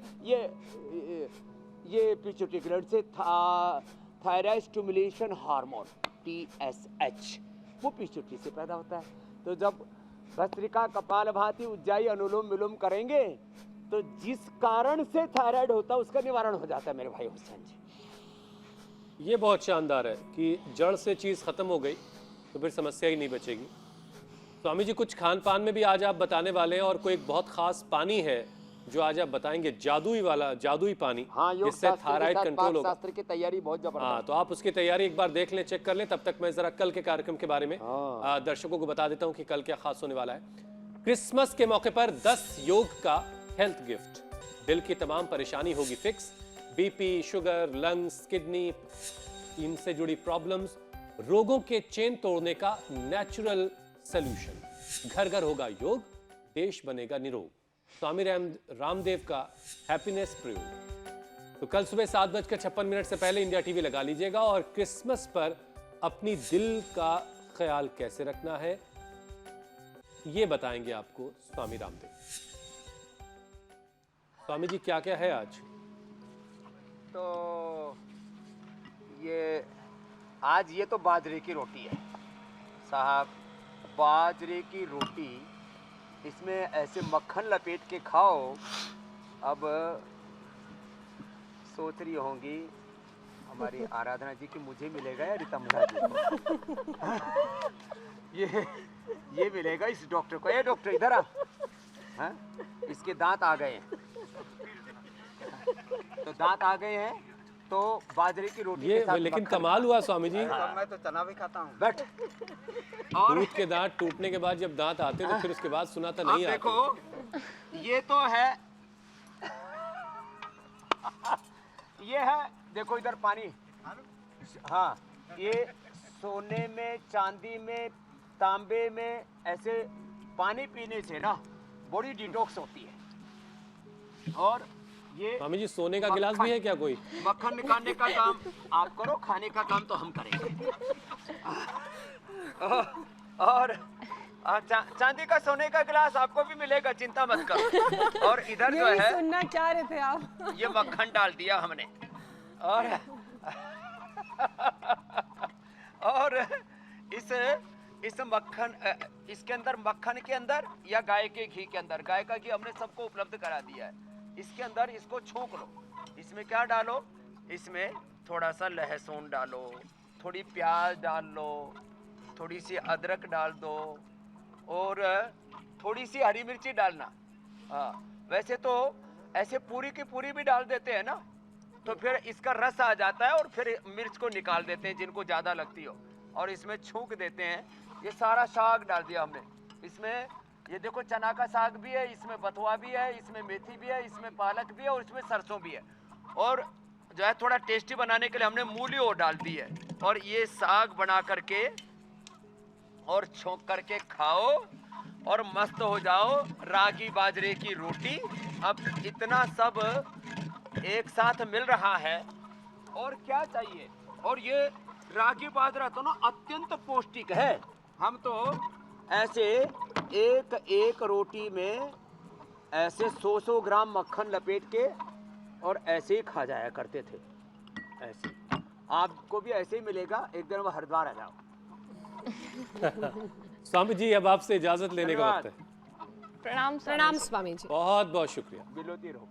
ये पीट्यूटरी ग्लैंड से थायराइड स्टिमुलेशन हार्मोन TSH, वो पीट्यूटरी से पैदा होता है। तो जब भस्त्रिका, कपालभाति, उज्जाई, अनुलोम विलोम करेंगे तो जिस कारण से थायराइड होता है उसका निवारण हो जाता है मेरे भाई हुसैन जी। ये बहुत शानदार है कि जड़ से चीज़ खत्म हो गई तो फिर समस्या ही नहीं बचेगी। स्वामी जी कुछ खान पान में भी आज आप बताने वाले हैं, और कोई एक बहुत खास पानी है जो आज आप बताएंगे, जादुई पानी, हाँ, योग जिससे शास्त्र के थायराइड साथ कंट्रोल पाक होगा। शास्त्र की तैयारी बहुत जबरदस्त। हाँ, तो आप उसकी तैयारी एक बार देख लें, चेक कर लें। तब तक मैं जरा कल के कार्यक्रम के बारे में दर्शकों को बता देता हूँ कि कल क्या खास होने वाला है। क्रिसमस के मौके पर 10 योग का हेल्थ गिफ्ट। दिल की तमाम परेशानी होगी fix, BP, sugar, lungs, kidney, इनसे जुड़ी प्रॉब्लम्स, रोगों के चेन तोड़ने का नेचुरल सॉल्यूशन। घर घर होगा योग, देश बनेगा निरोग। स्वामी रामदेव का हैप्पीनेस प्रयोग। तो कल सुबह 7:56 से पहले इंडिया टीवी लगा लीजिएगा, और क्रिसमस पर अपनी दिल का ख्याल कैसे रखना है ये बताएंगे आपको स्वामी रामदेव। स्वामी जी क्या क्या है आज? तो ये आज ये तो बाजरे की रोटी है साहब, बाजरे की रोटी, इसमें ऐसे मक्खन लपेट के खाओ। अब सोच रही होंगी हमारी आराधना जी कि मुझे मिलेगा या रितमना जी को। ये मिलेगा इस डॉक्टर को। ये डॉक्टर इधर आ, हाँ? इसके दांत आ गए हैं, तो दांत आ गए हैं तो बाजरे की रोटी ये के साथ लेकिन मक्खन कमाल हुआ स्वामी जी। मैं तो चना भी खाता हूँ। बैठ। और दूध के दांत टूटने के बाद जब दांत आते तो फिर उसके बाद सुना था अब नहीं आते। देखो ये तो है, ये है, देखो इधर पानी। हाँ, ये सोने में, चांदी में, तांबे में ऐसे पानी पीने से ना बॉडी डिटॉक्स होती है। और ये स्वामी जी सोने का गिलास भी है क्या कोई? मक्खन निकालने का काम आप करो, खाने का काम तो हम करेंगे। और चांदी का सोने का गिलास आपको भी मिलेगा, चिंता मत करो। और इधर जो यही है सुनना चाह रहे थे आप। ये मक्खन डाल दिया हमने। और इस मक्खन इसके अंदर, मक्खन के अंदर या गाय के घी के अंदर, गाय का घी हमने सबको उपलब्ध करा दिया है। इसके अंदर इसको छोंक लो। इसमें क्या डालो? इसमें थोड़ा सा लहसुन डालो, थोड़ी प्याज डाल लो, थोड़ी सी अदरक डाल दो और थोड़ी सी हरी मिर्ची डालना। हाँ, वैसे तो ऐसे पूरी की पूरी भी डाल देते हैं ना, तो फिर इसका रस आ जाता है और फिर मिर्च को निकाल देते हैं जिनको ज़्यादा लगती हो, और इसमें छूक देते हैं। ये सारा साग डाल दिया हमने इसमें। ये देखो चना का साग भी है, इसमें बथुआ भी है, इसमें मेथी भी है, इसमें पालक भी है और इसमें सरसों भी है। और जो है थोड़ा टेस्टी बनाने के लिए हमने मूली और डाल दी है। और ये साग बना करके और छोंक करके खाओ और मस्त हो जाओ। रागी बाजरे की रोटी, अब इतना सब एक साथ मिल रहा है और क्या चाहिए। और ये रागी बाजरा तो ना अत्यंत पौष्टिक है। हम तो ऐसे एक एक रोटी में ऐसे 100 ग्राम मक्खन लपेट के और ऐसे ही खा जाया करते थे। ऐसे आपको भी ऐसे ही मिलेगा, एक दिन वो हरिद्वार आ जाओ। स्वामी जी अब आपसे इजाजत लेने का वक्त है। प्रणाम प्रणाम स्वामी जी। बहुत बहुत शुक्रिया। बिलोती रहो।